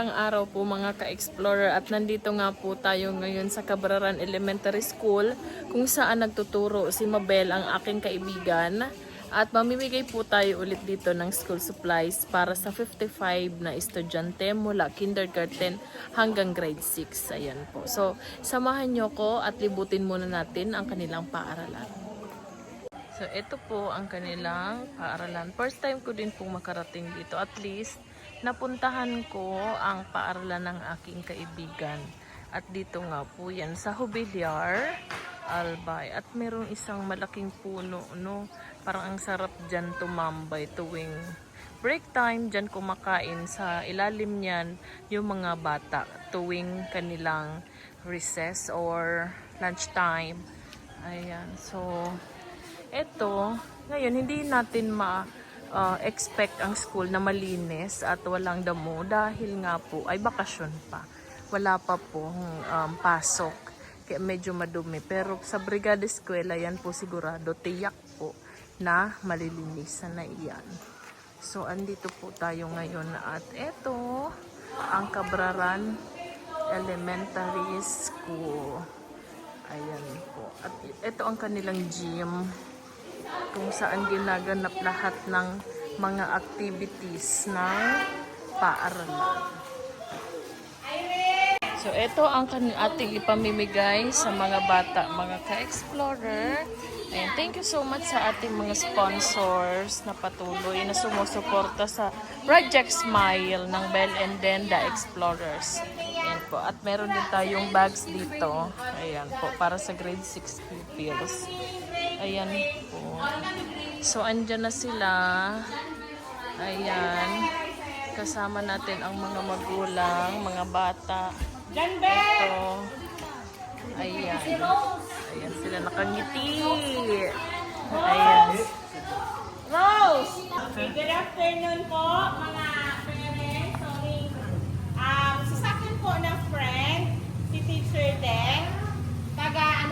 Magandang araw po mga ka-explorer at nandito nga po tayo ngayon sa Cabraran Elementary School kung saan nagtuturo si Mabel, ang aking kaibigan, at mamimigay po tayo ulit dito ng school supplies para sa 55 na estudyante mula kindergarten hanggang grade 6. Ayan po. So, samahan nyo ko at libutin muna natin ang kanilang paaralan. So, ito po ang kanilang paaralan. First time ko din pong makarating dito. At least, napuntahan ko ang paaralan ng aking kaibigan. At dito nga po yan sa Jubilar, Albay. At merong isang malaking puno, no? Parang ang sarap dyan tumambay tuwing break time. Dyan kumakain sa ilalim niyan yung mga bata tuwing kanilang recess or lunch time. Ayan, so eto, ngayon hindi natin expect ang school na malinis at walang damo dahil nga po ay bakasyon pa. Wala pa pong pasok, kaya medyo madumi. Pero sa Brigada Eskwela yan po sigurado, tiyak po na malilinisan na iyan. So andito po tayo ngayon at eto ang Cabraran Elementary School. Ayan po. At ito ang kanilang gym kung saan ginaganap lahat ng mga activities ng paaralan. So ito ang ating ipamimigay sa mga bata, mga ka-explorer. And thank you so much sa ating mga sponsors na patuloy na sumusuporta sa Project Smile ng Bell and Denda Explorers. Ayan po. At meron din tayong bags dito. Ayan po, para sa grade 6 pupils. Ayan po. So, andyan na sila. Ayan. Kasama natin ang mga magulang, mga bata. Ito. Ayan. Ayan sila nakangiti. Ayan. Rose! Okay, good afternoon po, mga parents. Sorry. Sa akin po na friend, si Teacher Den. Taga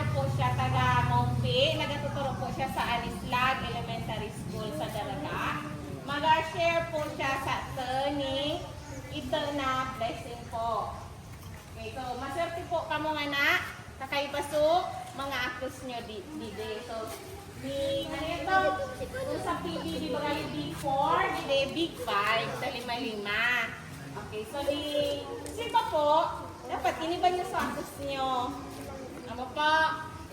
Mongpi. Nagatuturo po siya sa Alislag Elementary School sa Daraga. Mag-share po siya sa Tony. Ito na blessing po. Okay, so maswerte po kamo nga na. Kakaipasok, mga actors nyo dito. So, ito, kung sa PD, di ba kayo Big 4, di Big 5, sa 5-5. Okay, so sino po, dapat iniban nyo sa actors nyo. Ano po?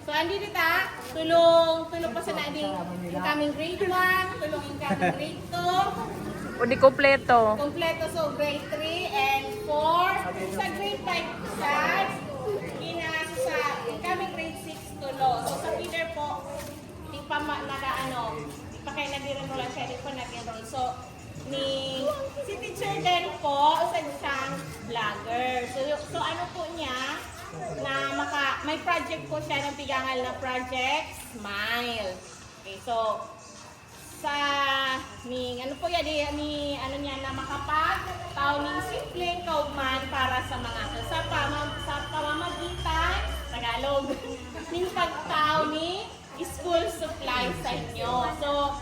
So, andi dito, tulong pa sa natin incoming grade 1, tulong incoming grade 2. O di kompleto. Kompleto, so grade 3 and 4. Sa grade 5, sa incoming grade 6 tulo. So sa feeder po, di pa kayo nag-enroll siya, di pa nag-enroll. So, si Teacher Den po, isa siyang vlogger. So ano po niya, may project po siya ng bigangal na Project Smile. Okay, so, ano po yan, niya na makapag-tao ng simpleng kaugman para sa mga sa pamamagitan, Tagalog, ng pagtao ni school supply sa inyo. So,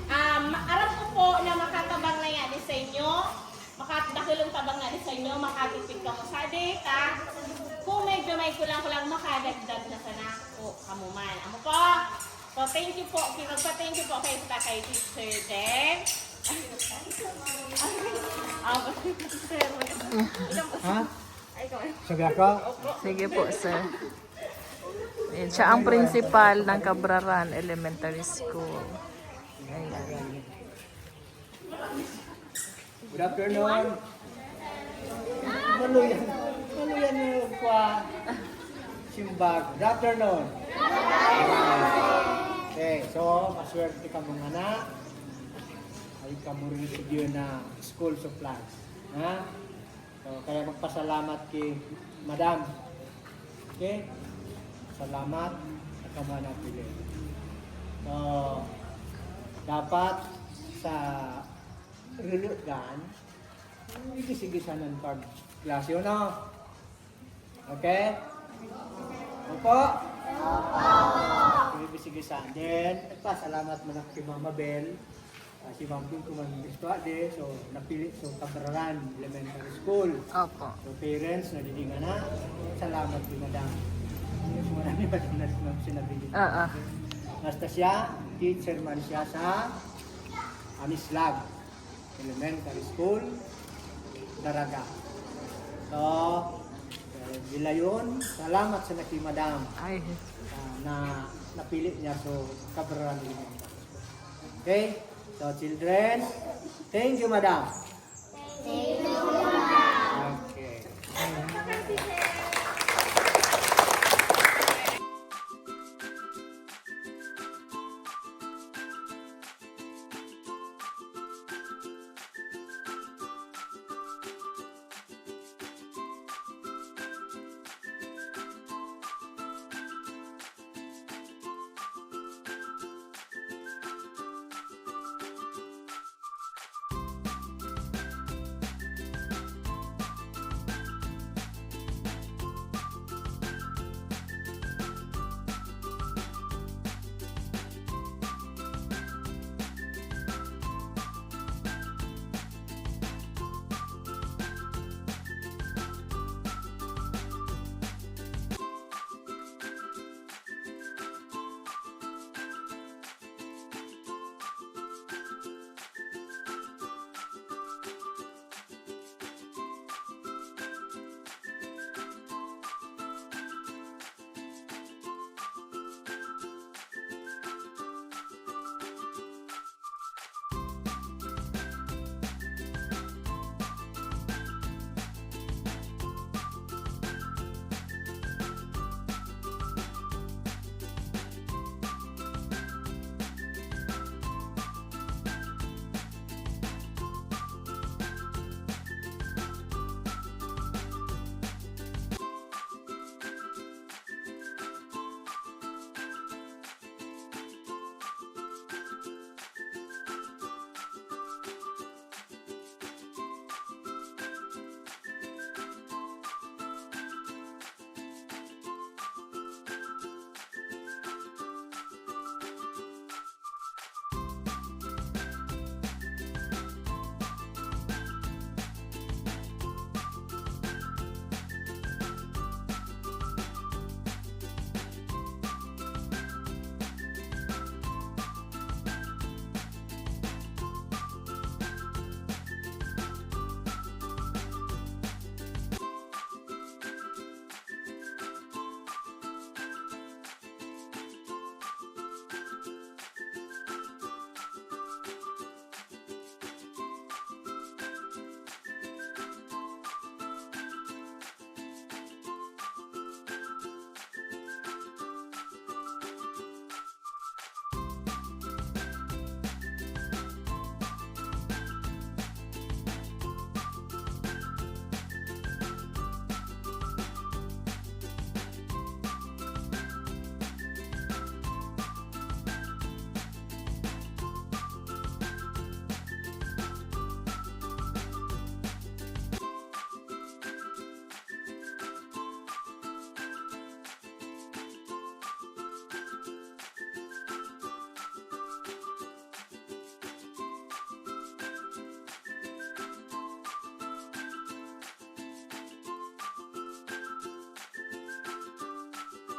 aram ko po na makatabang na yan sa inyo, makatdakulong tabang na sa inyo, makatipid ka mo sa data. Kung medyo may kulang-kulang, makadagdag na sana po kamuman. Amo po? So, thank you po. Magpa-thank you po kay Teacher Den. Ha? Sabi ako? Sige po, sir. Ayan, siya ang principal ng Cabraran Elementary School. Ayan. Good afternoon. Ano yan yung simbag? Good afternoon. Okay, so maswerte ka mga anak. Ay ka mo rin video na school supplies. Ha? So, kaya magpasalamat kay Madam. Okay? Salamat sa kamana pili. So, dapat sa rilutgan, igisigisan ng card klase yun, no? Okay? Opo? Opo! Ibisigisan. Then, salamat mo na kay Mama Bel. Si Vamping kuman gusto ade, so napili so Cabraran Elementary School. Opo. So parents, nadidingan na. Salamat din madam. Marami pa din na sinabi dito. Basta siya, teacher man siya sa Amislag Elementary School, Daraga. So, bila yun, salamat sa naki madam Ay. na napili niya so Cabraran Elementary School. Okay? So children, thank you madam. Thank you madam. Okay.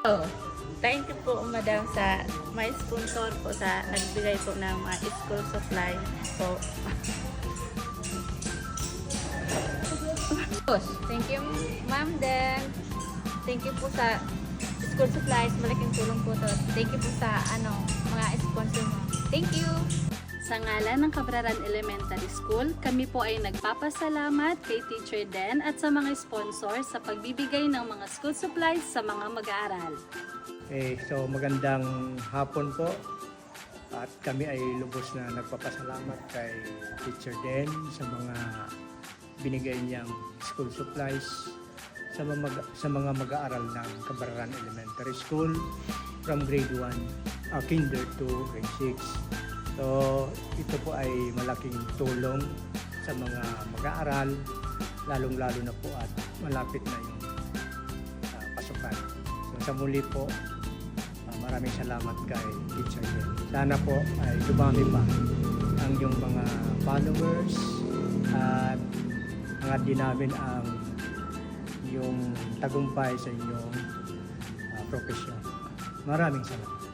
Oh, thank you po madam sa may sponsor po sa nagbigay po ng mga school supply po. Thank you ma'am then. Thank you po sa school supplies, malaking tulong po to. Thank you po sa mga sponsor mo. Thank you. Sa ngalan ng Cabraran Elementary School, kami po ay nagpapasalamat kay Teacher Den at sa mga sponsor sa pagbibigay ng mga school supplies sa mga mag-aaral. So magandang hapon po at kami ay lubos na nagpapasalamat kay Teacher Den sa mga binigay niyang school supplies sa mga mag-aaral ng Cabraran Elementary School from grade 1, kinder to grade 6. So, ito po ay malaking tulong sa mga mag-aaral, lalong-lalo na po at malapit na yung pasukan. So, sa muli po, maraming salamat kay Teacher Den. Sana po ay dumami pa ang iyong mga followers at angat din namin ang iyong tagumpay sa inyong profesyon. Maraming salamat.